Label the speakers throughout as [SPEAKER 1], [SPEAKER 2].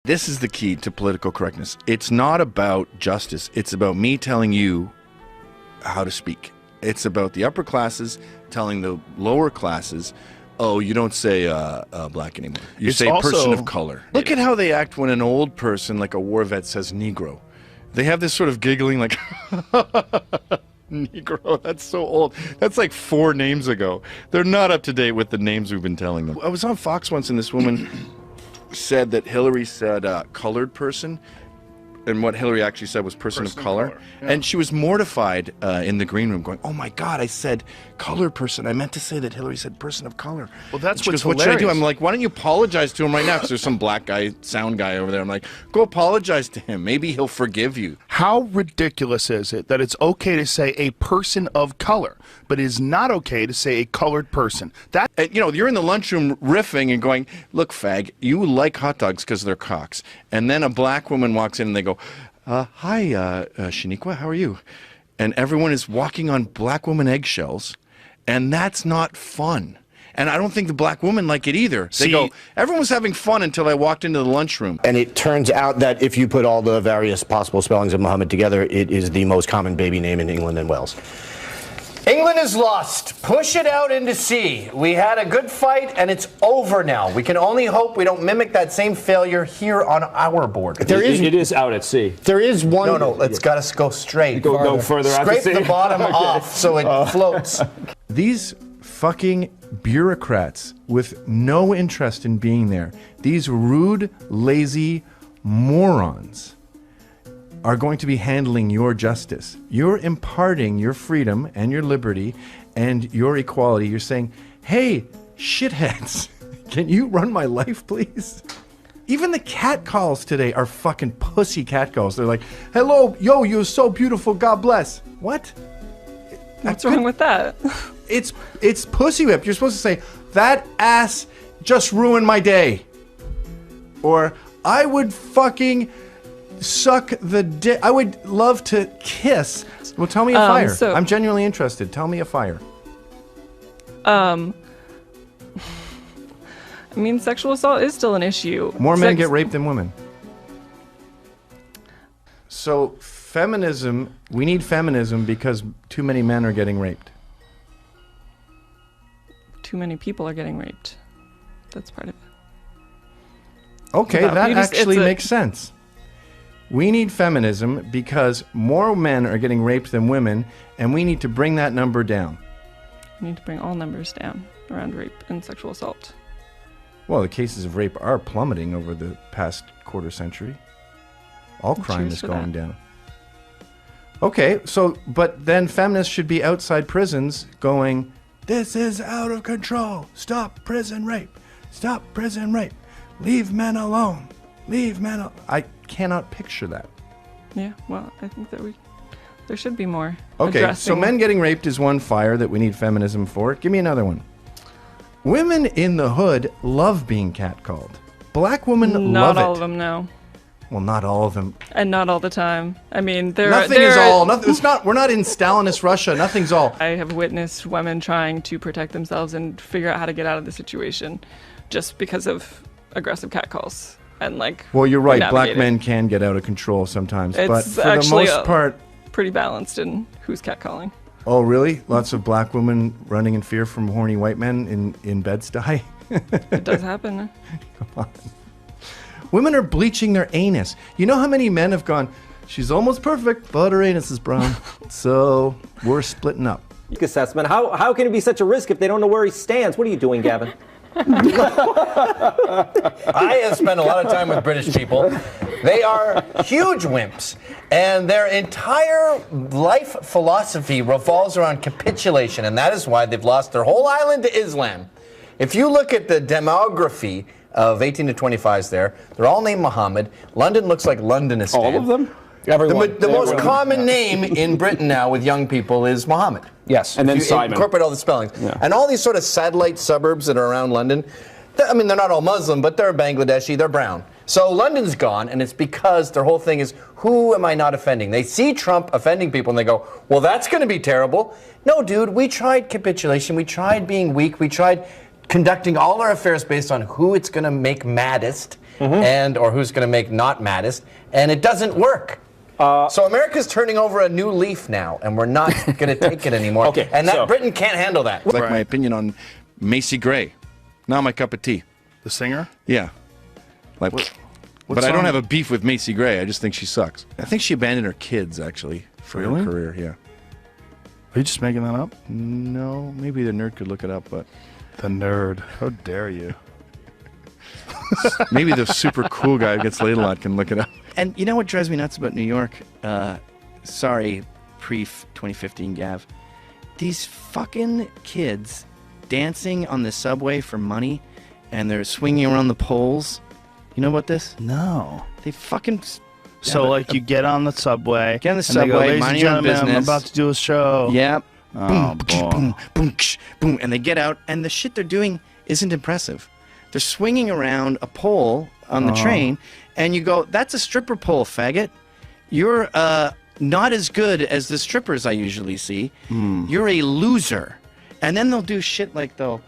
[SPEAKER 1] This is the key to political correctness. It's not about justice. It's about me telling you how to speak. It's about the upper classes telling the lower classes, oh, you don't say black anymore. You say also, person of color. Look at how they act when an old person, like a war vet, says Negro. They have this sort of giggling like, Negro, that's so old. That's like 4 names ago. They're not up to date with the names we've been telling them. I was on Fox once and this woman said that Hillary said colored person, and what Hillary actually said was person of color. Yeah. And she was mortified in the green room going, oh my God, I said colored person. I meant to say that Hillary said person of color.
[SPEAKER 2] Well, that's
[SPEAKER 1] what's hilarious. What should I do? I'm like, why don't you apologize to him right now? Because there's some black guy, sound guy over there. I'm like, go apologize to him. Maybe he'll forgive you.
[SPEAKER 2] How ridiculous is it that it's okay to say a person of color, but it is not okay to say a colored person? That
[SPEAKER 1] you know, you're in the lunchroom riffing and going, look, fag, you like hot dogs because they're cocks. And then a black woman walks in and they go, hi, Shaniqua, how are you? And everyone is walking on black woman eggshells, and that's not fun. And I don't think the black women like it either. They go, everyone was having fun until I walked into the lunchroom.
[SPEAKER 3] And it turns out that if you put all the various possible spellings of Muhammad together, it is the most common baby name in England and Wales. England is lost. Push it out into sea. We had a good fight, and it's over now. We can only hope we don't mimic that same failure here on our border.
[SPEAKER 4] It is out at sea.
[SPEAKER 3] There is one.
[SPEAKER 4] No,
[SPEAKER 3] it's got to go straight.
[SPEAKER 4] Go further out
[SPEAKER 3] Scrape
[SPEAKER 4] to sea.
[SPEAKER 3] the bottom off so it floats.
[SPEAKER 1] These fucking bureaucrats with no interest in being there, these rude, lazy morons, are going to be handling your justice. You're imparting your freedom and your liberty and your equality. You're saying, hey, shitheads, can you run my life, please? Even the cat calls today are fucking pussy cat calls. They're like, hello, yo, you're so beautiful, God bless. What?
[SPEAKER 5] What's wrong with that?
[SPEAKER 1] It's pussy whip. You're supposed to say, that ass just ruined my day. Or, I would fucking suck the dick. I would love to kiss. Well, tell me a fire. I'm genuinely interested. Tell me a fire.
[SPEAKER 5] I mean, sexual assault is still an issue.
[SPEAKER 1] More men get raped than women. So feminism, we need feminism because too many men are getting raped.
[SPEAKER 5] Too many people are getting raped. That's part of it.
[SPEAKER 1] Okay, that actually makes sense. We need feminism because more men are getting raped than women, and we need to bring that number down.
[SPEAKER 5] We need to bring all numbers down around rape and sexual assault.
[SPEAKER 1] Well, the cases of rape are plummeting over the past quarter century. All crime is going down. Okay, so, but then feminists should be outside prisons going, this is out of control. Stop prison rape. Stop prison rape. Leave men alone. Leave men alone. I cannot picture that.
[SPEAKER 5] Yeah, well, I think that there should be more.
[SPEAKER 1] Okay, so men getting raped is one fire that we need feminism for. Give me another one. Women in the hood love being catcalled. Black women love it.
[SPEAKER 5] Not all of them, no.
[SPEAKER 1] Well, not all of them.
[SPEAKER 5] And not all the time. I mean,
[SPEAKER 1] nothing is all. Nothing, it's not. We're not in Stalinist Russia. Nothing's all.
[SPEAKER 5] I have witnessed women trying to protect themselves and figure out how to get out of the situation, just because of aggressive catcalls and like.
[SPEAKER 1] Well, you're right. Black men can get out of control sometimes, but for the most part,
[SPEAKER 5] pretty balanced in who's catcalling.
[SPEAKER 1] Oh, really? Lots of black women running in fear from horny white men in Bed-Stuy?
[SPEAKER 5] It does happen.
[SPEAKER 1] Come on. Women are bleaching their anus. You know how many men have gone, she's almost perfect, but her anus is brown. So we're splitting up.
[SPEAKER 4] Assessment. How can it be such a risk if they don't know where he stands? What are you doing, Gavin?
[SPEAKER 3] I have spent a lot of time with British people. They are huge wimps, and their entire life philosophy revolves around capitulation, and that is why they've lost their whole island to Islam. If you look at the demography of 18 to 25s there, they're all named Muhammad. London looks like Londonistan.
[SPEAKER 4] All of them?
[SPEAKER 3] Everyone. The most common name in Britain now with young people is Muhammad.
[SPEAKER 4] Yes, and then Simon.
[SPEAKER 3] Incorporate all the spellings. Yeah. And all these sort of satellite suburbs that are around London, I mean, they're not all Muslim, but they're Bangladeshi, they're brown. So London's gone, and it's because their whole thing is, who am I not offending? They see Trump offending people, and they go, well, that's going to be terrible. No, dude, we tried capitulation. We tried being weak. We tried conducting all our affairs based on who it's going to make maddest. or who's going to make not maddest, and it doesn't work. So America's turning over a new leaf now, and we're not going to take it anymore.
[SPEAKER 4] Okay,
[SPEAKER 3] and that
[SPEAKER 4] so-
[SPEAKER 3] Britain can't handle that.
[SPEAKER 1] Like my opinion on Macy Gray. Not my cup of tea.
[SPEAKER 2] The singer?
[SPEAKER 1] Yeah. Like,
[SPEAKER 2] What
[SPEAKER 1] but I don't
[SPEAKER 2] song?
[SPEAKER 1] have a beef with Macy Gray. I just think she sucks. I think she abandoned her kids, actually, for
[SPEAKER 2] Really?
[SPEAKER 1] her career. Yeah.
[SPEAKER 2] Are you just making that up?
[SPEAKER 1] No, maybe the nerd could look it up, but
[SPEAKER 2] The nerd. How dare you?
[SPEAKER 1] maybe the super cool guy who gets laid a lot can look it up.
[SPEAKER 6] And you know what drives me nuts about New York? Sorry, pre-2015 Gav. These fucking kids dancing on the subway for money, and they're swinging around the poles. You know about this?
[SPEAKER 2] No.
[SPEAKER 6] They fucking...
[SPEAKER 2] So, like, you get on the subway.
[SPEAKER 6] Get on the
[SPEAKER 2] and they go,
[SPEAKER 6] subway,
[SPEAKER 2] "Ladies
[SPEAKER 6] mind
[SPEAKER 2] and
[SPEAKER 6] your own
[SPEAKER 2] gentlemen, I'm
[SPEAKER 6] business."
[SPEAKER 2] about to do a show.
[SPEAKER 6] Yep.
[SPEAKER 2] Oh,
[SPEAKER 6] boom,
[SPEAKER 2] boy.
[SPEAKER 6] boom, boom, boom, and they get out, and the shit they're doing isn't impressive. They're swinging around a pole on the train, and you go, "That's a stripper pole, faggot. You're not as good as the strippers I usually see. You're a loser." And then they'll do shit like they'll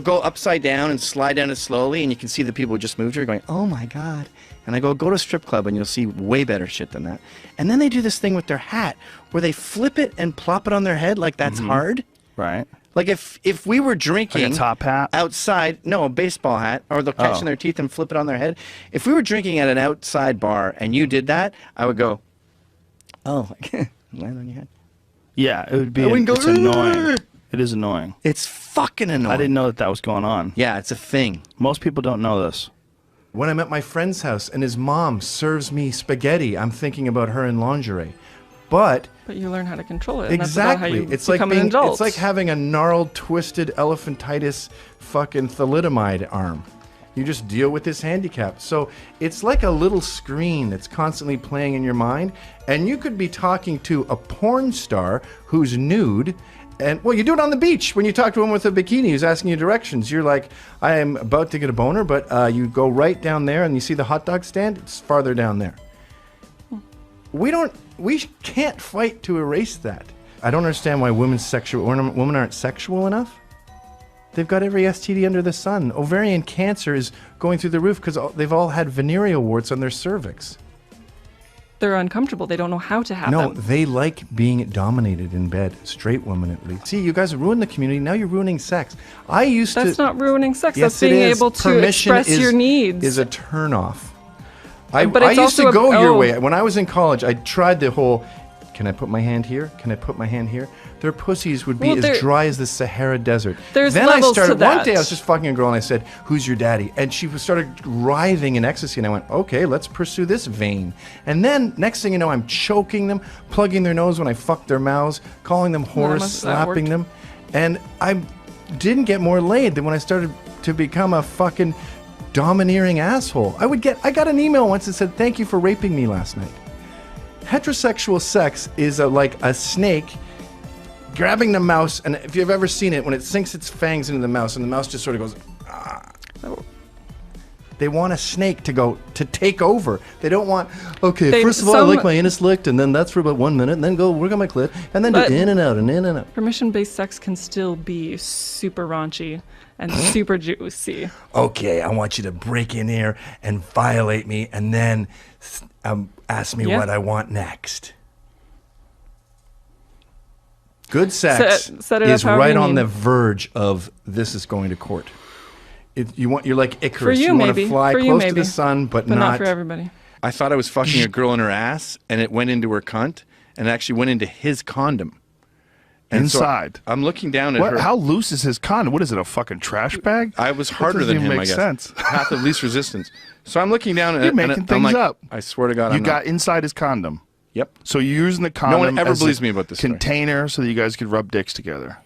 [SPEAKER 6] go upside down and slide down it slowly, and you can see the people who just moved here going, "Oh my god." And I go to a strip club, and you'll see way better shit than that. And then they do this thing with their hat where they flip it and plop it on their head like that's hard.
[SPEAKER 2] Right.
[SPEAKER 6] Like if we were drinking
[SPEAKER 2] Like a top hat?
[SPEAKER 6] outside, no, a baseball hat, or they'll catch in their teeth and flip it on their head. If we were drinking at an outside bar and you did that, I would go, "Oh, land on your head."
[SPEAKER 2] Yeah, it would be.
[SPEAKER 6] I wouldn't go,
[SPEAKER 2] It's annoying. It is annoying.
[SPEAKER 6] It's fucking annoying.
[SPEAKER 2] I didn't know that was going on.
[SPEAKER 6] Yeah, it's a thing.
[SPEAKER 2] Most people don't know this.
[SPEAKER 1] When I'm at my friend's house and his mom serves me spaghetti, I'm thinking about her in lingerie. But
[SPEAKER 5] you learn how to control it. And
[SPEAKER 1] exactly,
[SPEAKER 5] that's about how you
[SPEAKER 1] it's like
[SPEAKER 5] become an adult.
[SPEAKER 1] it's like having a gnarled, twisted elephantitis fucking thalidomide arm. You just deal with this handicap. So it's like a little screen that's constantly playing in your mind, and you could be talking to a porn star who's nude. And, well, you do it on the beach when you talk to him with a bikini who's asking you directions. You're like, "I am about to get a boner," but you go right down there and you see the hot dog stand. It's farther down there. We can't fight to erase that. I don't understand why women aren't sexual enough. They've got every STD under the sun. Ovarian cancer is going through the roof because they've all had venereal warts on their cervix.
[SPEAKER 5] They're uncomfortable. They don't know how to have
[SPEAKER 1] No,
[SPEAKER 5] them.
[SPEAKER 1] they like being dominated in bed. Straight women, at least. See, you guys ruined the community. Now you're ruining sex. I used to.
[SPEAKER 5] That's not ruining sex.
[SPEAKER 1] Yes,
[SPEAKER 5] That's being
[SPEAKER 1] it is.
[SPEAKER 5] able to
[SPEAKER 1] Permission
[SPEAKER 5] express your needs.
[SPEAKER 1] Is a turnoff.
[SPEAKER 5] But
[SPEAKER 1] I
[SPEAKER 5] it's
[SPEAKER 1] used to
[SPEAKER 5] also
[SPEAKER 1] go your
[SPEAKER 5] oh.
[SPEAKER 1] way. When I was in college, I tried the whole, "Can I put my hand here? Can I put my hand here?" Their pussies would be
[SPEAKER 5] Well,
[SPEAKER 1] as dry as the Sahara Desert.
[SPEAKER 5] There's
[SPEAKER 1] then
[SPEAKER 5] levels
[SPEAKER 1] I started,
[SPEAKER 5] to that.
[SPEAKER 1] one day I was just fucking a girl and I said, "Who's your daddy?" And she started writhing in ecstasy and I went, "Okay, let's pursue this vein." And then next thing you know, I'm choking them, plugging their nose when I fuck their mouths, calling them whores,
[SPEAKER 5] that
[SPEAKER 1] slapping
[SPEAKER 5] worked.
[SPEAKER 1] them. And I didn't get more laid than when I started to become a fucking domineering asshole. I got an email once that said, "Thank you for raping me last night." Heterosexual sex is like a snake grabbing the mouse, and if you've ever seen it, when it sinks its fangs into the mouse and the mouse just sort of goes,
[SPEAKER 5] Oh.
[SPEAKER 1] they want a snake to take over. They don't want, "Okay,
[SPEAKER 5] They-
[SPEAKER 1] first of all, I
[SPEAKER 5] some-
[SPEAKER 1] like my anus licked, and then that's for about 1 minute, and then go work on my clit, and then do
[SPEAKER 5] But-
[SPEAKER 1] in and out and in and out."
[SPEAKER 5] Permission-based sex can still be super raunchy and super juicy.
[SPEAKER 1] "Okay, I want you to break in here and violate me, and then ask me
[SPEAKER 5] Yeah.
[SPEAKER 1] what I want next." Good sex
[SPEAKER 5] set it up
[SPEAKER 1] is
[SPEAKER 5] however
[SPEAKER 1] right
[SPEAKER 5] you
[SPEAKER 1] on
[SPEAKER 5] need.
[SPEAKER 1] the verge of this is going to court. You're like Icarus.
[SPEAKER 5] For you,
[SPEAKER 1] want
[SPEAKER 5] maybe.
[SPEAKER 1] to fly
[SPEAKER 5] For you,
[SPEAKER 1] close to
[SPEAKER 5] maybe.
[SPEAKER 1] the sun, but
[SPEAKER 5] But not for everybody.
[SPEAKER 1] I thought I was fucking a girl in her ass, and it went into her cunt, and it actually went into his condom. And so
[SPEAKER 2] Inside.
[SPEAKER 1] I'm looking down at
[SPEAKER 2] What,
[SPEAKER 1] her.
[SPEAKER 2] how loose is his condom? What is it, a fucking trash bag?
[SPEAKER 1] I was
[SPEAKER 2] That
[SPEAKER 1] harder
[SPEAKER 2] doesn't
[SPEAKER 1] than
[SPEAKER 2] even
[SPEAKER 1] him,
[SPEAKER 2] make
[SPEAKER 1] I guess.
[SPEAKER 2] sense.
[SPEAKER 1] Path of least resistance. So I'm looking down at
[SPEAKER 2] You're
[SPEAKER 1] and
[SPEAKER 2] making
[SPEAKER 1] I'm
[SPEAKER 2] things
[SPEAKER 1] like,
[SPEAKER 2] up.
[SPEAKER 1] I swear to God,
[SPEAKER 2] You
[SPEAKER 1] I'm
[SPEAKER 2] got
[SPEAKER 1] not.
[SPEAKER 2] inside his condom.
[SPEAKER 1] Yep.
[SPEAKER 2] So you're using the condom
[SPEAKER 1] one ever
[SPEAKER 2] as
[SPEAKER 1] believes
[SPEAKER 2] a
[SPEAKER 1] me about this story.
[SPEAKER 2] container so that you guys could rub dicks together.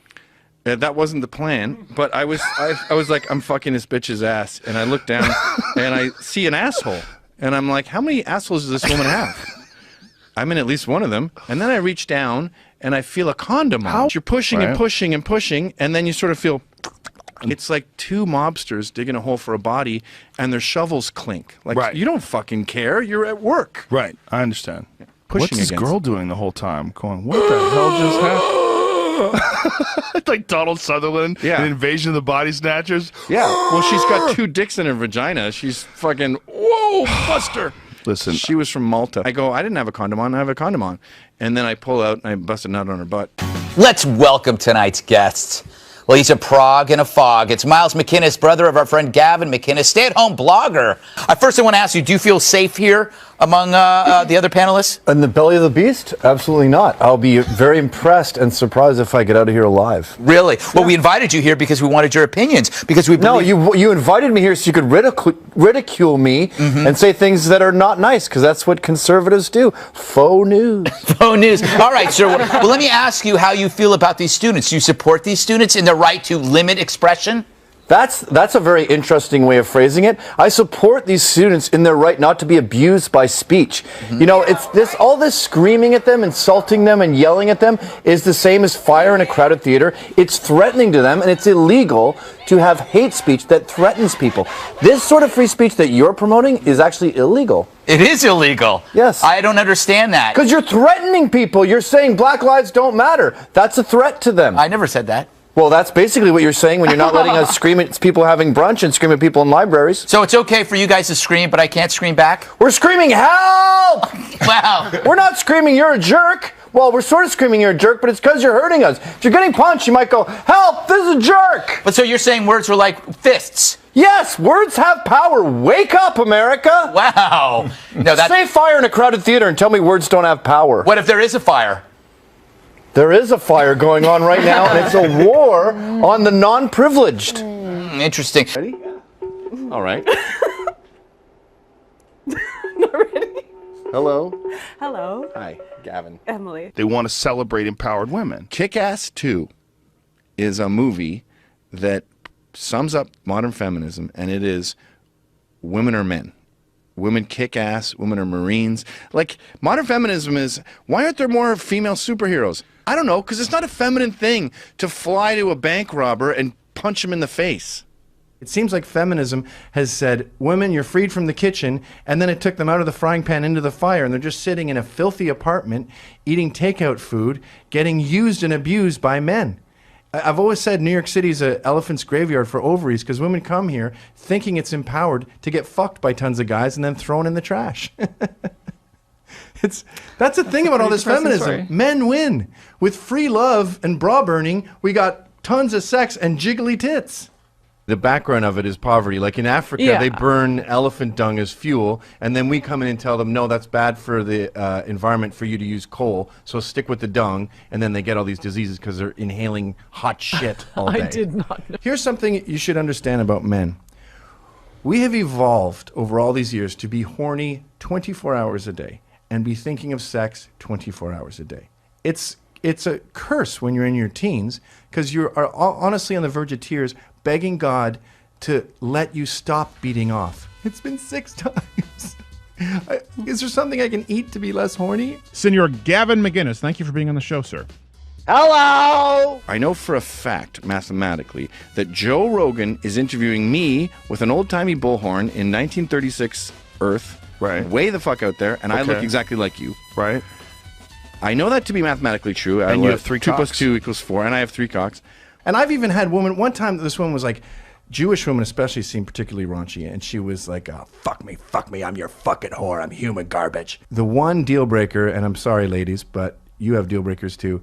[SPEAKER 1] That wasn't the plan, but I was like, I'm fucking this bitch's ass, and I look down and I see an asshole, and I'm like, how many assholes does this woman have? I'm in at least one of them, and then I reach down and I feel a condom on. You're pushing and
[SPEAKER 2] Right.
[SPEAKER 1] pushing and pushing, and then you sort of feel. It's like two mobsters digging a hole for a body, and their shovels clink. Like
[SPEAKER 2] Right.
[SPEAKER 1] you don't fucking care. You're at work.
[SPEAKER 2] Right. I understand.
[SPEAKER 1] Pushing
[SPEAKER 2] What's this
[SPEAKER 1] against
[SPEAKER 2] girl doing the whole time? Going, what the hell just happened? It's like Donald Sutherland in Invasion of the Body Snatchers.
[SPEAKER 1] Yeah. Well, she's got 2 dicks in her vagina. She's fucking, whoa, Buster.
[SPEAKER 2] Listen.
[SPEAKER 1] She was from Malta. I go, I didn't have a condom on. I have a condom on. And then I pull out and I bust a nut on her butt.
[SPEAKER 7] Let's welcome tonight's guests. Well, he's a prog and a fog. It's Miles Mcinnes, brother of our friend Gavin Mcinnes, stay-at-home blogger. First, I want to ask you, do you feel safe here among the other panelists?
[SPEAKER 8] In the belly of the beast? Absolutely not. I'll be very impressed and surprised if I get out of here alive.
[SPEAKER 7] Really? Well, we invited you here because we wanted your opinions. Because we believe...
[SPEAKER 8] No, you invited me here so you could ridicule me and say things that are not nice, because that's what conservatives do. Faux news.
[SPEAKER 7] Faux news. All right, sir. Well, let me ask you how you feel about these students. Do you support these students in their right to limit expression?
[SPEAKER 8] That's a very interesting way of phrasing it. I support these students in their right not to be abused by speech. You know, it's all this screaming at them, insulting them, and yelling at them is the same as fire in a crowded theater. It's threatening to them, and it's illegal to have hate speech that threatens people. This sort of free speech that you're promoting is actually illegal.
[SPEAKER 7] It is illegal.
[SPEAKER 8] Yes.
[SPEAKER 7] I don't understand that.
[SPEAKER 8] Because you're threatening people. You're saying black lives don't matter. That's a threat to them.
[SPEAKER 7] I never said that.
[SPEAKER 8] Well, that's basically what you're saying when you're not letting us scream at people having brunch and scream at people in libraries.
[SPEAKER 7] So it's okay for you guys to scream, but I can't scream back?
[SPEAKER 8] We're screaming, help!
[SPEAKER 7] Wow.
[SPEAKER 8] We're not screaming, you're a jerk. Well, we're sort of screaming you're a jerk, but it's because you're hurting us. If you're getting punched, you might go, help, this is a jerk.
[SPEAKER 7] But so you're saying words are like fists?
[SPEAKER 8] Yes, words have power. Wake up, America.
[SPEAKER 7] Wow. No,
[SPEAKER 8] Say fire in a crowded theater and tell me words don't have power.
[SPEAKER 7] What if there is a fire?
[SPEAKER 8] There is a fire going on right now, and it's a war on the non-privileged.
[SPEAKER 7] Interesting.
[SPEAKER 1] Ready? All right.
[SPEAKER 9] Not ready.
[SPEAKER 1] Hello.
[SPEAKER 9] Hello.
[SPEAKER 1] Hi, Gavin.
[SPEAKER 9] Emily.
[SPEAKER 2] They want to celebrate empowered women.
[SPEAKER 1] Kick-Ass 2 is a movie that sums up modern feminism, and it is women are men. Women kick ass, women are Marines. Like, modern feminism is, why aren't there more female superheroes? I don't know, because it's not a feminine thing to fly to a bank robber and punch him in the face. It seems like feminism has said, women, you're freed from the kitchen, and then it took them out of the frying pan into the fire, and they're just sitting in a filthy apartment, eating takeout food, getting used and abused by men. I've always said New York City's an elephant's graveyard for ovaries because women come here thinking it's empowered to get fucked by tons of guys and then thrown in the trash. That's the thing about all this feminism.
[SPEAKER 5] Story.
[SPEAKER 1] Men win. With free love and bra burning, we got tons of sex and jiggly tits. The background of it is poverty. Like in Africa, they burn elephant dung as fuel, and then we come in and tell them, no, that's bad for the environment for you to use coal, so stick with the dung, and then they get all these diseases because they're inhaling hot shit all day.
[SPEAKER 5] I did not know.
[SPEAKER 1] Here's something you should understand about men. We have evolved over all these years to be horny 24 hours a day and be thinking of sex 24 hours a day. It's a curse when you're in your teens because you are honestly on the verge of tears begging God to let you stop beating off. It's been 6 times. Is there something I can eat to be less horny?
[SPEAKER 10] Senor Gavin Mcinnes, thank you for being on the show, sir.
[SPEAKER 8] Hello!
[SPEAKER 1] I know for a fact, mathematically, that Joe Rogan is interviewing me with an old-timey bullhorn in 1936 Earth,
[SPEAKER 2] Right.
[SPEAKER 1] way the fuck out there, and I look
[SPEAKER 2] Okay.
[SPEAKER 1] exactly like you.
[SPEAKER 2] Right?
[SPEAKER 1] I know that to be mathematically true.
[SPEAKER 2] And you have 3
[SPEAKER 1] 2
[SPEAKER 2] cocks.
[SPEAKER 1] plus 2 equals 4, and I have 3 cocks. And I've even had one time this woman was like, Jewish women especially seem particularly raunchy, and she was like, fuck me, I'm your fucking whore, I'm human garbage. The one deal breaker, and I'm sorry ladies, but you have deal breakers too,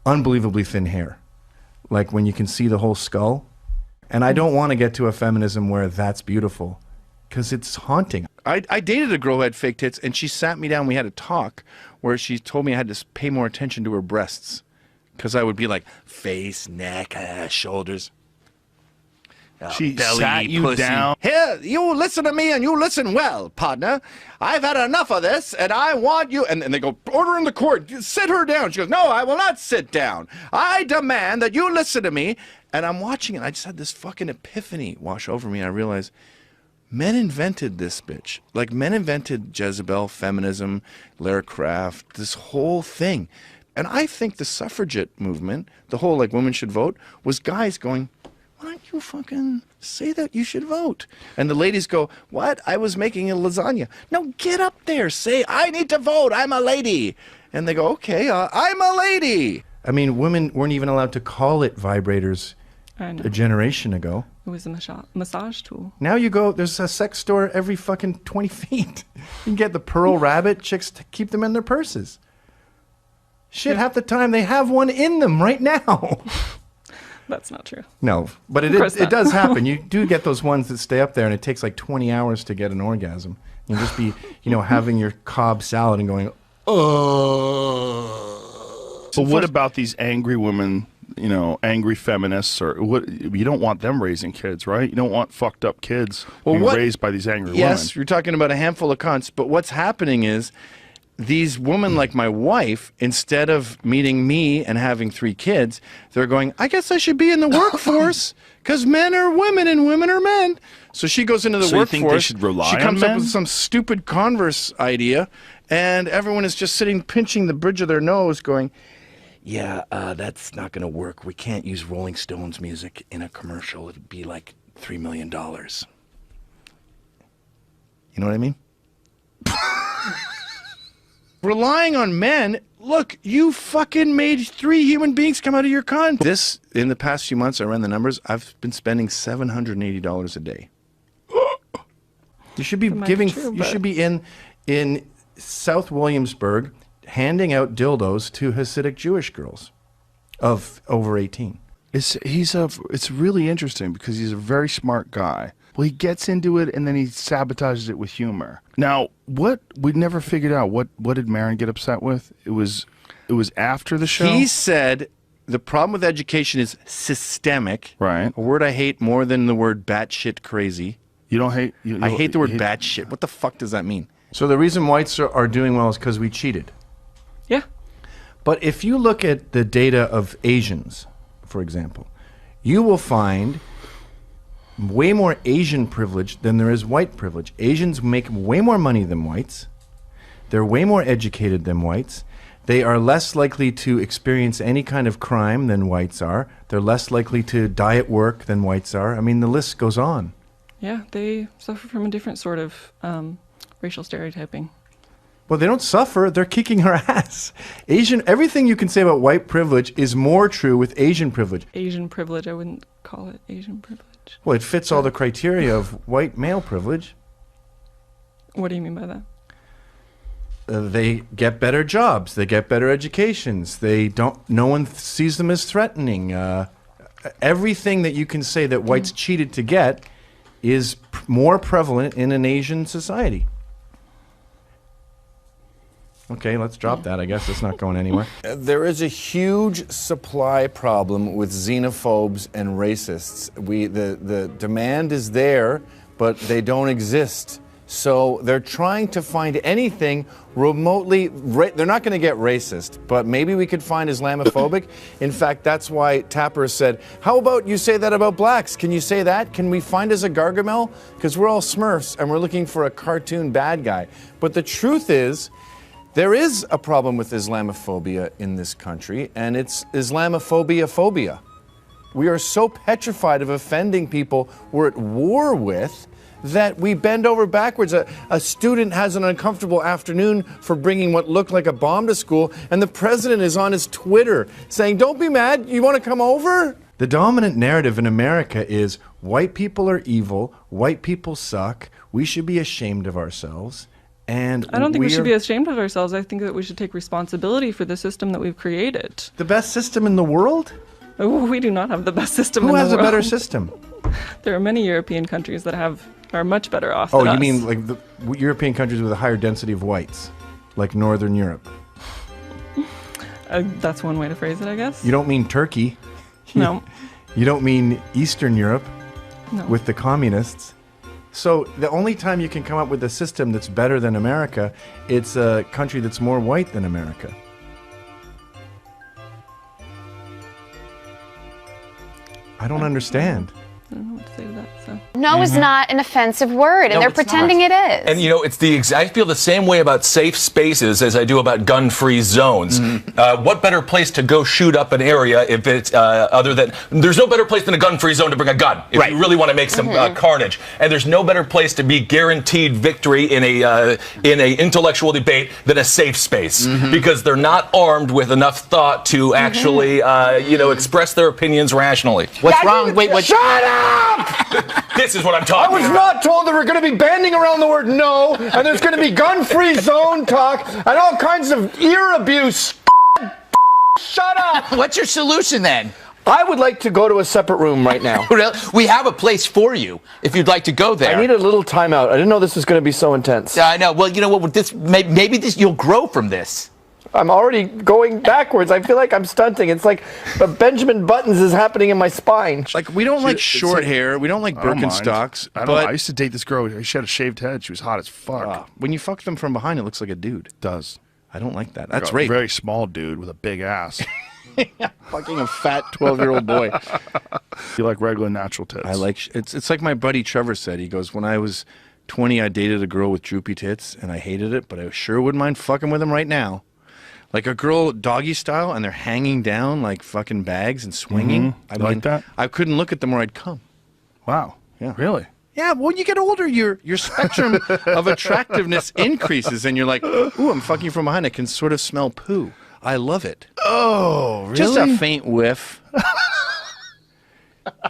[SPEAKER 1] unbelievably thin hair. Like when you can see the whole skull. And I don't want to get to a feminism where that's beautiful, because it's haunting. I dated a girl who had fake tits, and she sat me down, we had a talk, where she told me I had to pay more attention to her breasts. Because I would be like, face, neck, shoulders.
[SPEAKER 2] She
[SPEAKER 1] belly,
[SPEAKER 2] sat you
[SPEAKER 1] pussy.
[SPEAKER 2] down.
[SPEAKER 1] Here, you listen to me and you listen well, partner. I've had enough of this and I want you. And they go, order in the court, sit her down. She goes, no, I will not sit down. I demand that you listen to me. And I'm watching it. I just had this fucking epiphany wash over me. I realized men invented this bitch. Like men invented Jezebel, feminism, Lara Croft, this whole thing. And I think the suffragette movement, the whole like women should vote, was guys going, why don't you fucking say that you should vote? And the ladies go, what? I was making a lasagna. No, get up there. Say, I need to vote. I'm a lady. And they go, okay, I'm a lady. I mean, women weren't even allowed to call it vibrators
[SPEAKER 5] I know.
[SPEAKER 1] a generation ago.
[SPEAKER 5] It was a massage tool.
[SPEAKER 1] Now you go, there's a sex store every fucking 20 feet. You can get the Pearl Rabbit. Chicks keep them in their purses. Shit, half the time they have one in them right now.
[SPEAKER 5] That's not true.
[SPEAKER 1] No, but it does happen. You do get those ones that stay up there, and it takes like 20 hours to get an orgasm. You just be, having your Cobb salad and going, oh.
[SPEAKER 2] But what about these angry women, angry feminists, or what? You don't want them raising kids, right? You don't want fucked up kids being raised by these angry women.
[SPEAKER 6] Yes, you're talking about a handful of cunts, but what's happening is these women like my wife, instead of meeting me and having 3 kids, they're going, I guess I should be in the workforce because men are women and women are men. So she goes into the workforce.
[SPEAKER 2] You think they should rely
[SPEAKER 6] she comes
[SPEAKER 2] on
[SPEAKER 6] up
[SPEAKER 2] men?
[SPEAKER 6] with some stupid Converse idea, and everyone is just sitting pinching the bridge of their nose going, yeah, that's not going to work. We can't use Rolling Stones music in a commercial. It'd be like $3 million. You know what I mean? Relying on men, look, you fucking made 3 human beings come out of your con. This, in the past few months, I ran the numbers, I've been spending $780 a day.
[SPEAKER 1] You should be you should be in South Williamsburg handing out dildos to Hasidic Jewish girls of over 18.
[SPEAKER 2] It's really interesting because he's a very smart guy. Well, he gets into it and then he sabotages it with humor. Now, what we never figured out, what did Marin get upset with? It was after the show.
[SPEAKER 6] He said the problem with education is systemic.
[SPEAKER 2] Right.
[SPEAKER 6] A word I hate more than the word batshit crazy.
[SPEAKER 2] You don't hate?
[SPEAKER 6] I hate the word batshit. What the fuck does that mean?
[SPEAKER 1] So the reason whites are doing well is because we cheated.
[SPEAKER 5] Yeah.
[SPEAKER 1] But if you look at the data of Asians, for example, you will find way more Asian privilege than there is white privilege. Asians make way more money than whites. They're way more educated than whites. They are less likely to experience any kind of crime than whites are. They're less likely to die at work than whites are. I mean, the list goes on.
[SPEAKER 5] Yeah, they suffer from a different sort of racial stereotyping.
[SPEAKER 1] Well, they don't suffer. They're kicking our ass. Everything you can say about white privilege is more true with Asian privilege.
[SPEAKER 5] Asian privilege, I wouldn't call it Asian privilege.
[SPEAKER 1] Well, it fits all the criteria of white male privilege.
[SPEAKER 5] What do you mean by that?
[SPEAKER 1] They get better jobs. They get better educations. No one sees them as threatening. Everything that you can say that whites cheated to get is more prevalent in an Asian society. Okay, let's drop that. I guess it's not going anywhere.
[SPEAKER 8] There is a huge supply problem with xenophobes and racists. The demand is there, but they don't exist. So they're trying to find anything remotely, they're not going to get racist, but maybe we could find Islamophobic. In fact, that's why Tapper said, how about you say that about blacks? Can you say that? Can we find us a Gargamel? Because we're all Smurfs and we're looking for a cartoon bad guy. But the truth is, there is a problem with Islamophobia in this country, and it's Islamophobia-phobia. We are so petrified of offending people we're at war with that we bend over backwards. A student has an uncomfortable afternoon for bringing what looked like a bomb to school, and the president is on his Twitter saying, don't be mad, you want to come over?
[SPEAKER 1] The dominant narrative in America is white people are evil, white people suck, we should be ashamed of ourselves. And
[SPEAKER 5] I don't think we should be ashamed of ourselves. I think that we should take responsibility for the system that we've created.
[SPEAKER 1] The best system in the world?
[SPEAKER 5] Oh, we do not have the best system in the world.
[SPEAKER 1] Who has a better system?
[SPEAKER 5] There are many European countries that are much better off
[SPEAKER 1] than
[SPEAKER 5] us.
[SPEAKER 1] You mean like the European countries with a higher density of whites, like Northern Europe?
[SPEAKER 5] That's one way to phrase it, I guess.
[SPEAKER 1] You don't mean Turkey.
[SPEAKER 5] No.
[SPEAKER 1] You don't mean Eastern Europe
[SPEAKER 5] no.
[SPEAKER 1] with the communists. So the only time you can come up with a system that's better than America, it's a country that's more white than America. I don't understand.
[SPEAKER 5] I don't know what to say to that, so...
[SPEAKER 11] No is not an offensive word, and
[SPEAKER 12] No,
[SPEAKER 11] they're
[SPEAKER 12] it's
[SPEAKER 11] pretending
[SPEAKER 12] not.
[SPEAKER 11] it is.
[SPEAKER 12] And you know, it's I feel the same way about safe spaces as I do about gun-free zones. What better place to go shoot up an area if it's other than there's no better place than a gun-free zone to bring a gun if you really want to make some carnage. And there's no better place to be guaranteed victory in a intellectual debate than a safe space because they're not armed with enough thought to actually express their opinions rationally.
[SPEAKER 8] What's wrong? Wait, what?
[SPEAKER 12] Shut up! This is what I'm talking
[SPEAKER 8] I was
[SPEAKER 12] about.
[SPEAKER 8] not told that we're going to be banding around the word no, and there's going to be gun-free zone talk and all kinds of ear abuse. Shut up!
[SPEAKER 7] What's your solution then?
[SPEAKER 8] I would like to go to a separate room right now.
[SPEAKER 7] We have a place for you if you'd like to go there.
[SPEAKER 8] I need a little timeout. I didn't know this was going to be so intense.
[SPEAKER 7] I know. Well, you know what? Maybe you'll grow from this.
[SPEAKER 8] I'm already going backwards. I feel like I'm stunting. It's like Benjamin Buttons is happening in my spine.
[SPEAKER 1] Like, we don't like short hair. We don't like Birkenstocks.
[SPEAKER 2] I used to date this girl. She had a shaved head. She was hot as fuck.
[SPEAKER 1] When you fuck them from behind, it looks like a dude.
[SPEAKER 2] It does.
[SPEAKER 1] I don't like that. That's
[SPEAKER 2] Like a
[SPEAKER 1] rape.
[SPEAKER 2] very small dude with a big ass.
[SPEAKER 1] Fucking a fat 12-year-old boy.
[SPEAKER 2] You like regular natural tits?
[SPEAKER 1] I like it's like my buddy Trevor said. He goes, when I was 20, I dated a girl with droopy tits, and I hated it, but I sure wouldn't mind fucking with him right now. Like a girl doggy style, and they're hanging down like fucking bags and swinging. I
[SPEAKER 2] like that?
[SPEAKER 1] I couldn't look at them or I'd come.
[SPEAKER 2] Wow.
[SPEAKER 1] Yeah.
[SPEAKER 2] Really?
[SPEAKER 1] Yeah, when you get older, your spectrum of attractiveness increases, and you're like, ooh, I'm fucking from behind. I can sort of smell poo. I love it.
[SPEAKER 2] Oh, really?
[SPEAKER 1] Just a faint whiff.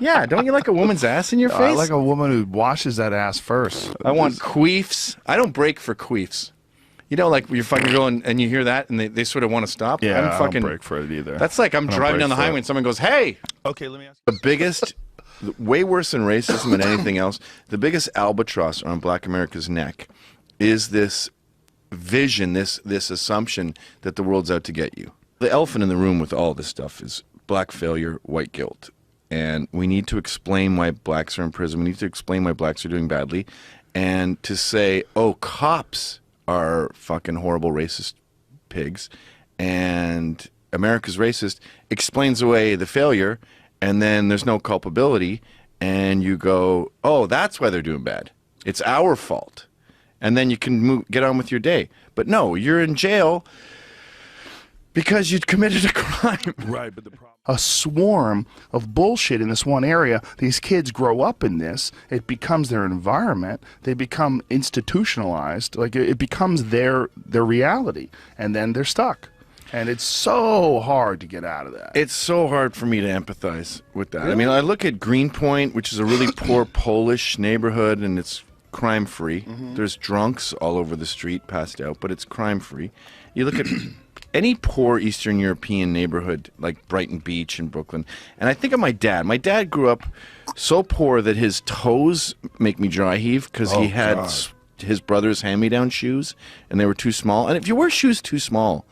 [SPEAKER 1] Yeah, don't you like a woman's ass in your face?
[SPEAKER 2] I like a woman who washes that ass first.
[SPEAKER 1] I want queefs. I don't break for queefs. You know, like you're fucking going and you hear that and they sort of want to stop.
[SPEAKER 2] Yeah,
[SPEAKER 1] I'm fucking,
[SPEAKER 2] I don't break for it either.
[SPEAKER 1] That's like I'm driving down the highway and someone goes, hey!
[SPEAKER 2] Okay, let me ask
[SPEAKER 1] you. The biggest, way worse than racism and anything else, the biggest albatross on Black America's neck is this vision, this assumption that the world's out to get you. The elephant in the room with all this stuff is black failure, white guilt. And we need to explain why blacks are in prison. We need to explain why blacks are doing badly. And to say, oh, cops are fucking horrible racist pigs and America's racist explains away the failure, and then there's no culpability, and you go, oh, that's why they're doing bad. It's our fault. And then you can get on with your day. But no, you're in jail because you'd committed a crime.
[SPEAKER 2] Right, but the problem, a swarm of bullshit in this one area. These kids grow up in this. It becomes their environment. They become institutionalized. Like it becomes their reality, and then they're stuck. And it's so hard to get out of that.
[SPEAKER 1] It's so hard for me to empathize with that. Really? I mean, I look at Greenpoint, which is a really poor Polish neighborhood, and it's crime-free. There's drunks all over the street, passed out, but it's crime-free. You look at any poor Eastern European neighborhood like Brighton Beach in Brooklyn, and I think of my dad. My dad grew up so poor that his toes make me dry heave because he had his brother's hand-me-down shoes, and they were too small. And if you wear shoes too small,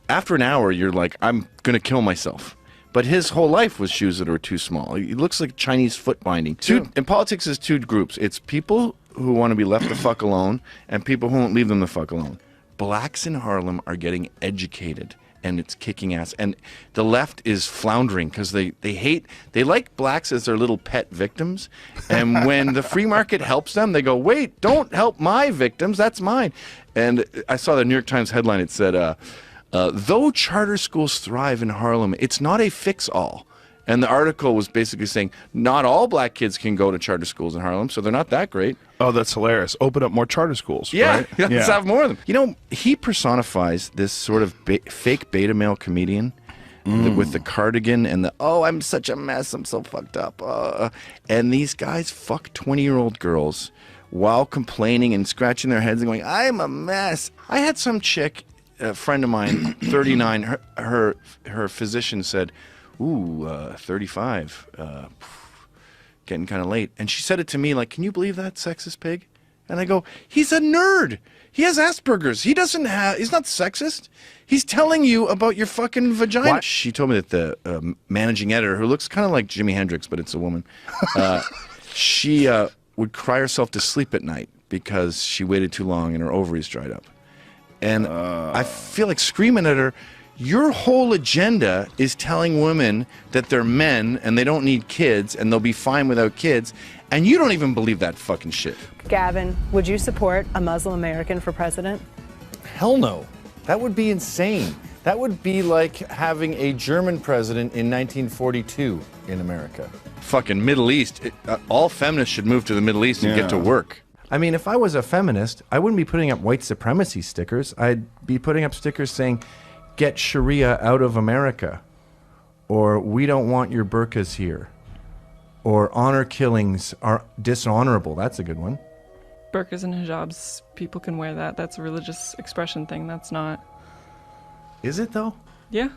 [SPEAKER 1] after an hour, you're like, I'm going to kill myself. But his whole life was shoes that were too small. He looks like Chinese foot binding. In politics, there's two groups. It's people who want to be left the fuck alone and people who won't leave them the fuck alone. Blacks in Harlem are getting educated, and it's kicking ass. And the left is floundering because they like blacks as their little pet victims. And when the free market helps them, they go, wait, don't help my victims. That's mine. And I saw the New York Times headline. It said, though charter schools thrive in Harlem, it's not a fix-all. And the article was basically saying not all black kids can go to charter schools in Harlem, so they're not that great.
[SPEAKER 2] Oh, that's hilarious. Open up more charter schools.
[SPEAKER 1] Yeah,
[SPEAKER 2] right?
[SPEAKER 1] let's have more of them. You know, he personifies this sort of fake beta male comedian with the cardigan and the, oh, I'm such a mess, I'm so fucked up. And these guys fuck 20-year-old girls while complaining and scratching their heads and going, I'm a mess. I had some chick, a friend of mine, 39, her physician said, ooh, 35, getting kind of late. And she said it to me like, can you believe that, sexist pig? And I go, he's a nerd. He has Asperger's. He's not sexist. He's telling you about your fucking vagina. What? She told me that the managing editor, who looks kind of like Jimi Hendrix, but it's a woman, she would cry herself to sleep at night because she waited too long and her ovaries dried up. And I feel like screaming at her, Your whole agenda is telling women that they're men and they don't need kids and they'll be fine without kids, and you don't even believe that fucking shit.
[SPEAKER 9] Gavin, would you support a Muslim American for president?
[SPEAKER 1] Hell no. That would be insane. That would be like having a German president in 1942 in America. Fucking Middle East. All feminists should move to the Middle East and get to work. I mean, if I was a feminist, I wouldn't be putting up white supremacy stickers. I'd be putting up stickers saying, "Get Sharia out of America," or "We don't want your burqas here," or "Honor killings are dishonorable." That's a good one.
[SPEAKER 5] Burqas and hijabs, people can wear that. That's a religious expression thing. That's not.
[SPEAKER 1] Is it though?
[SPEAKER 5] Yeah.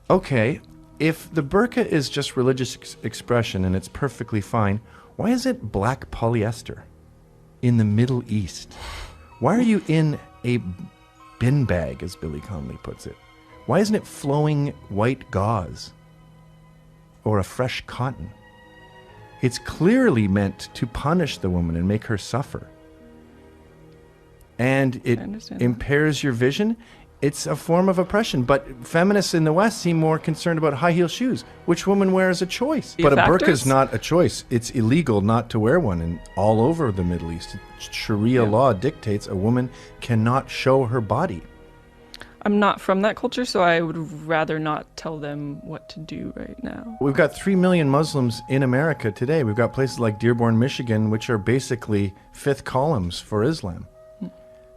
[SPEAKER 1] Okay, if the burqa is just religious expression and it's perfectly fine, why is it black polyester in the Middle East? Why are you in a bin bag, as Billy Connolly puts it? Why isn't it flowing white gauze or a fresh cotton? It's clearly meant to punish the woman and make her suffer. And it impairs your vision. It's a form of oppression. But feminists in the West seem more concerned about high heel shoes, which woman wears a choice. But a burqa is not a choice. It's illegal not to wear one. And all over the Middle East, Sharia law dictates a woman cannot show her body.
[SPEAKER 5] I'm not from that culture, so I would rather not tell them what to do right now.
[SPEAKER 1] We've got 3 million Muslims in America today. We've got places like Dearborn, Michigan, which are basically fifth columns for Islam.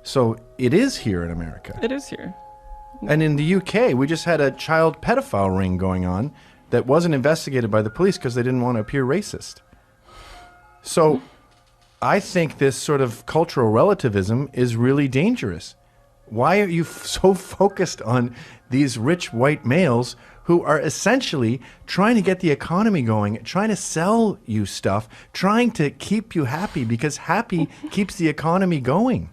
[SPEAKER 1] So it is here in America.
[SPEAKER 5] It is here.
[SPEAKER 1] And in the UK, we just had a child pedophile ring going on that wasn't investigated by the police because they didn't want to appear racist. So I think this sort of cultural relativism is really dangerous. Why are you so focused on these rich white males who are essentially trying to get the economy going, trying to sell you stuff, trying to keep you happy because happy keeps the economy going?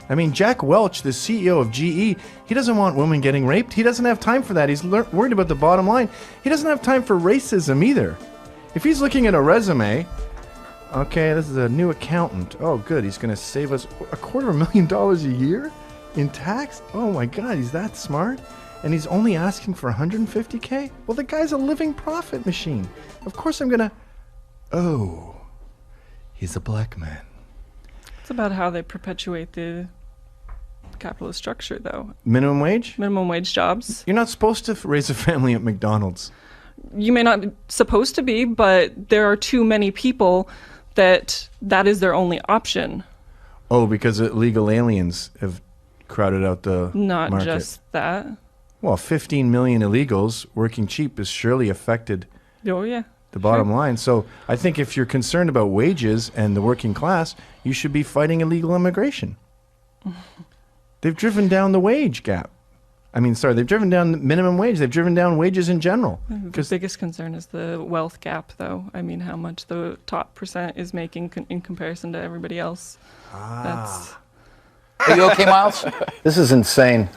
[SPEAKER 1] I mean, Jack Welch, the CEO of GE, he doesn't want women getting raped. He doesn't have time for that. He's worried about the bottom line. He doesn't have time for racism either. If he's looking at a resume, okay, this is a new accountant. Oh, good. He's going to save us $250,000 a year in tax? Oh my God, he's that smart? And he's only asking for $150K? Well, the guy's a living profit machine. Of course I'm going to... Oh, he's a black man.
[SPEAKER 5] It's about how they perpetuate the capitalist structure, though.
[SPEAKER 1] Minimum wage?
[SPEAKER 5] Minimum wage jobs.
[SPEAKER 1] You're not supposed to raise a family at McDonald's.
[SPEAKER 5] You may not be supposed to be, but there are too many people that is their only option.
[SPEAKER 1] Oh, because illegal aliens have crowded out the
[SPEAKER 5] Not
[SPEAKER 1] market.
[SPEAKER 5] just that.
[SPEAKER 1] Well, 15 million illegals working cheap has surely affected
[SPEAKER 5] Oh, yeah.
[SPEAKER 1] the bottom line. So I think if you're concerned about wages and the working class, you should be fighting illegal immigration. They've driven down the wage gap. I mean, sorry, they've driven down the minimum wage. They've driven down wages in general.
[SPEAKER 5] The biggest concern is the wealth gap, though. I mean, how much the top percent is making in comparison to everybody else. That's...
[SPEAKER 7] Are you okay, Miles?
[SPEAKER 8] This is insane.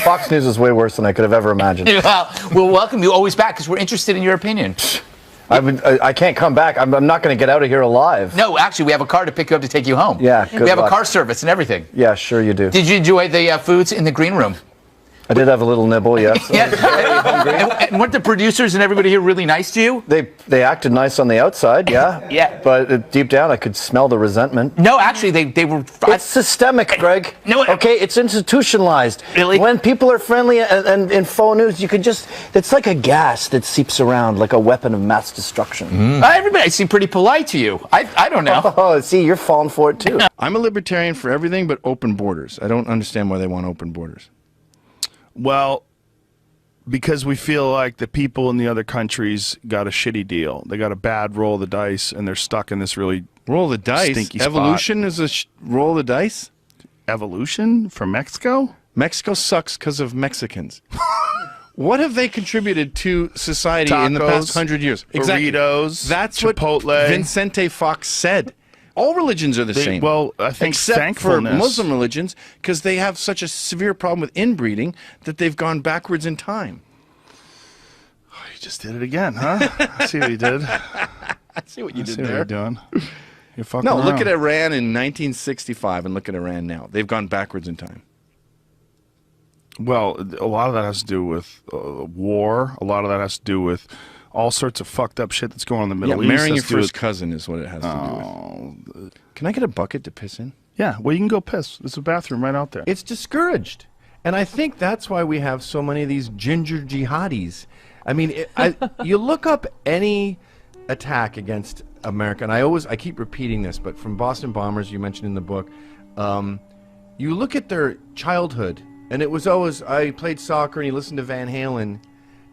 [SPEAKER 8] Fox News is way worse than I could have ever imagined.
[SPEAKER 7] Well, we'll welcome you always back because we're interested in your opinion.
[SPEAKER 8] I can't come back. I'm not going to get out of here alive.
[SPEAKER 7] No, actually, we have a car to pick you up to take you home.
[SPEAKER 8] Yeah,
[SPEAKER 7] we have
[SPEAKER 8] luck.
[SPEAKER 7] a car service and everything.
[SPEAKER 8] Yeah, sure you do.
[SPEAKER 7] Did you enjoy the foods in the green room?
[SPEAKER 8] I did have a little nibble, yes.
[SPEAKER 7] And weren't the producers and everybody here really nice to you?
[SPEAKER 8] They acted nice on the outside, yeah.
[SPEAKER 7] Yeah.
[SPEAKER 8] But deep down, I could smell the resentment.
[SPEAKER 7] No, actually, they were...
[SPEAKER 8] It's systemic, Greg.
[SPEAKER 7] No,
[SPEAKER 8] okay, it's institutionalized.
[SPEAKER 7] Really?
[SPEAKER 8] When people are friendly and in faux news, you can just... It's like a gas that seeps around like a weapon of mass destruction.
[SPEAKER 7] Everybody seemed pretty polite to you. I don't know.
[SPEAKER 8] Oh, see, you're falling for it, too.
[SPEAKER 1] I'm a libertarian for everything but open borders. I don't understand why they want open borders.
[SPEAKER 2] Well, because we feel like the people in the other countries got a shitty deal. They got a bad roll of the dice, and they're stuck in this really
[SPEAKER 1] roll of the dice.
[SPEAKER 2] Stinky
[SPEAKER 1] Evolution
[SPEAKER 2] spot.
[SPEAKER 1] is a roll of the dice.
[SPEAKER 2] Evolution from Mexico?
[SPEAKER 1] Mexico sucks because of Mexicans. What have they contributed to society
[SPEAKER 2] Tacos,
[SPEAKER 1] in the past 100 years?
[SPEAKER 2] Burritos,
[SPEAKER 1] That's
[SPEAKER 2] Chipotle.
[SPEAKER 1] what Vicente Fox said. All religions are the same.
[SPEAKER 2] Well, I think
[SPEAKER 1] except for
[SPEAKER 2] thankfulness.
[SPEAKER 1] Muslim religions, because they have such a severe problem with inbreeding that they've gone backwards in time.
[SPEAKER 2] Oh, you just did it again, huh? I see what you did.
[SPEAKER 1] I see what you did
[SPEAKER 2] What
[SPEAKER 1] there.
[SPEAKER 2] you're doing. You're fucking
[SPEAKER 1] No, look
[SPEAKER 2] around.
[SPEAKER 1] at Iran in 1965 and look at Iran now. They've gone backwards in time.
[SPEAKER 2] Well, a lot of that has to do with war. A lot of that has to do with all sorts of fucked up shit that's going on in the Middle East.
[SPEAKER 1] Marrying your
[SPEAKER 2] Has to do
[SPEAKER 1] first
[SPEAKER 2] with-
[SPEAKER 1] cousin is what it has to do with. Can I get a bucket to piss in?
[SPEAKER 2] Yeah, well, you can go piss. There's a bathroom right out there.
[SPEAKER 1] It's discouraged. And I think that's why we have so many of these ginger jihadis. I mean, you look up any attack against America, and I keep repeating this, but from Boston bombers, you mentioned in the book, you look at their childhood, and it was always, I played soccer, and he listened to Van Halen,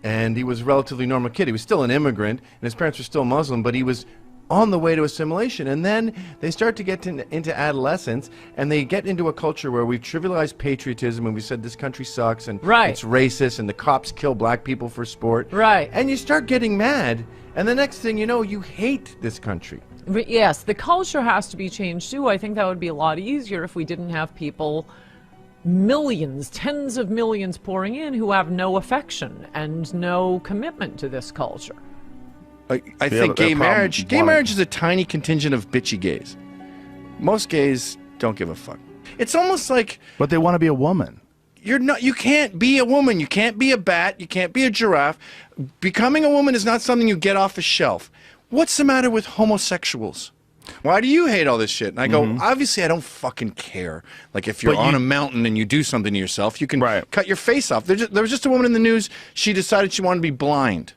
[SPEAKER 1] and he was a relatively normal kid. He was still an immigrant, and his parents were still Muslim, but he was on the way to assimilation. And then they start to get into adolescence, and they get into a culture where we've trivialized patriotism, and we said this country sucks, and it's racist, and the cops kill black people for sport.
[SPEAKER 13] Right.
[SPEAKER 1] And you start getting mad, and the next thing you know, you hate this country.
[SPEAKER 13] But yes, the culture has to be changed too. I think that would be a lot easier if we didn't have people, millions, tens of millions pouring in who have no affection and no commitment to this culture.
[SPEAKER 1] I think gay marriage is a tiny contingent of bitchy gays. Most gays don't give a fuck. It's almost like,
[SPEAKER 2] but they want to be a woman.
[SPEAKER 1] You can't be a woman. You can't be a bat. You can't be a giraffe. Becoming a woman is not something you get off a shelf. What's the matter with homosexuals? Why do you hate all this shit? And I go, obviously I don't fucking care. Like if you're on a mountain and you do something to yourself, you can cut your face off. There was just a woman in the news, she decided she wanted to be blind.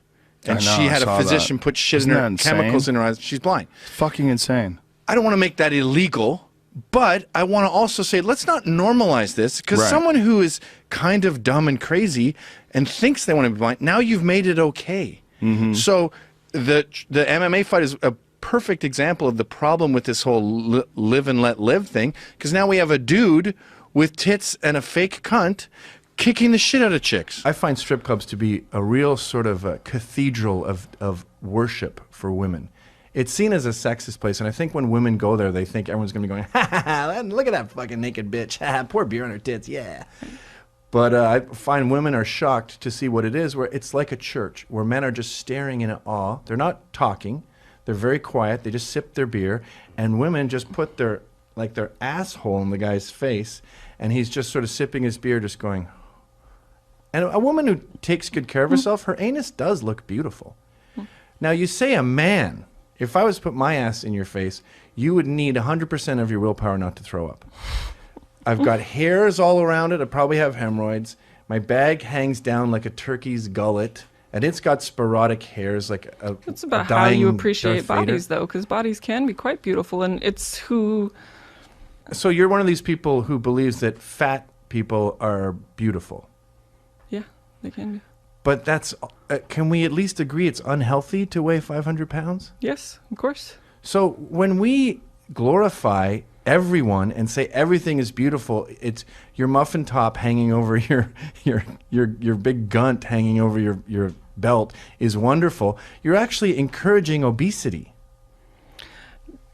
[SPEAKER 1] And she had a physician put shit in her, chemicals in her eyes. She's blind.
[SPEAKER 2] Fucking insane.
[SPEAKER 1] I don't want to make that illegal, but I want to also say, let's not normalize this, because someone who is kind of dumb and crazy and thinks they want to be blind, now you've made it okay. So the MMA fight is a perfect example of the problem with this whole live and let live thing, because now we have a dude with tits and a fake cunt kicking the shit out of chicks. I find strip clubs to be a real sort of a cathedral of worship for women. It's seen as a sexist place, and I think when women go there, they think everyone's going to be going, ha ha ha, look at that fucking naked bitch, ha, pour beer on her tits, yeah. But I find women are shocked to see what it is, where it's like a church, where men are just staring in awe. They're not talking. They're very quiet. They just sip their beer, and women just put their asshole in the guy's face, and he's just sort of sipping his beer, just going. And a woman who takes good care of herself, her anus does look beautiful. Now, you say a man, if I was to put my ass in your face, you would need 100% of your willpower not to throw up. I've got hairs all around it. I probably have hemorrhoids. My bag hangs down like a turkey's gullet, and it's got sporadic hairs like a
[SPEAKER 5] It's about
[SPEAKER 1] a
[SPEAKER 5] how you
[SPEAKER 1] dying
[SPEAKER 5] appreciate
[SPEAKER 1] Darth Vader.
[SPEAKER 5] bodies, though, because bodies can be quite beautiful, and it's who...
[SPEAKER 1] So you're one of these people who believes that fat people are beautiful.
[SPEAKER 5] Yeah, they can be.
[SPEAKER 1] But that's, can we at least agree it's unhealthy to weigh 500 pounds?
[SPEAKER 5] Yes, of course.
[SPEAKER 1] So when we glorify everyone and say everything is beautiful, it's your muffin top hanging over your big gunt hanging over your belt is wonderful, you're actually encouraging obesity.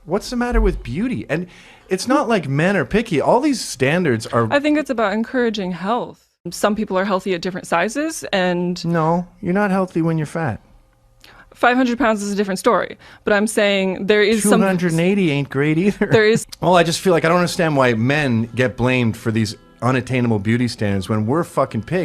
[SPEAKER 1] What's the matter with beauty? And it's not like men are picky. All these standards are...
[SPEAKER 5] I think it's about encouraging health. Some people are healthy at different sizes, and...
[SPEAKER 1] No, you're not healthy when you're fat.
[SPEAKER 5] 500 pounds is a different story, but I'm saying there is
[SPEAKER 1] 280 ain't great either.
[SPEAKER 5] There is...
[SPEAKER 1] Well, I just feel like I don't understand why men get blamed for these unattainable beauty standards when we're fucking pigs.